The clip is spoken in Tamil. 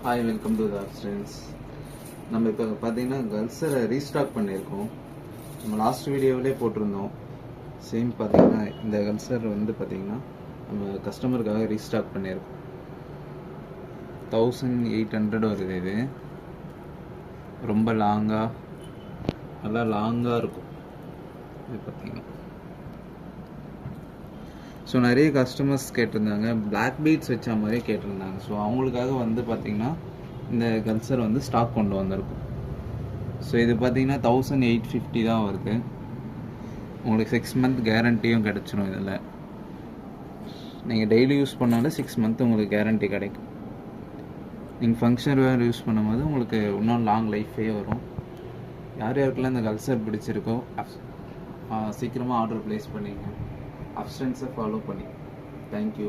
Hi welcome to the friends. நம்ம இப்போ பார்த்தீங்கன்னா கல்சரை ரீஸ்டாக் பண்ணியிருக்கோம். நம்ம லாஸ்ட் வீடியோவிலே போட்டிருந்தோம். சேம் பார்த்தீங்கன்னா இந்த கல்சர் வந்து பார்த்தீங்கன்னா நம்ம கஸ்டமருக்காக ரீஸ்டாக் பண்ணியிருக்கோம். 1800 வருது. இது ரொம்ப நல்லா லாங்காக இருக்கும். இது பார்த்தீங்கன்னா ஸோ நிறைய கஸ்டமர்ஸ் கேட்டிருந்தாங்க, பிளாக் பீட்ஸ் வச்ச மாதிரியே கேட்டிருந்தாங்க. ஸோ அவங்களுக்காக வந்து பார்த்திங்கன்னா இந்த கல்சர் வந்து ஸ்டாக் கொண்டு வந்திருக்கும். ஸோ இது பார்த்திங்கன்னா 1850 தான் வருது. உங்களுக்கு 6 மந்த் கேரண்டியும் கிடச்சிரும். இதில் நீங்கள் டெய்லி யூஸ் பண்ணாலும் 6 மந்த் உங்களுக்கு கேரண்டி கிடைக்கும். நீங்கள் ஃபங்க்ஷன் வேறு யூஸ் பண்ணும்போது உங்களுக்கு இன்னும் லாங் லைஃபே வரும். யார் யாருக்கெல்லாம் இந்த கல்சர் பிடிச்சிருக்கோ சீக்கிரமாக ஆர்டர் ப்ளேஸ் பண்ணிங்க. அப்டன்ஸை ஃபாலோ பண்ணி. தேங்க்யூ.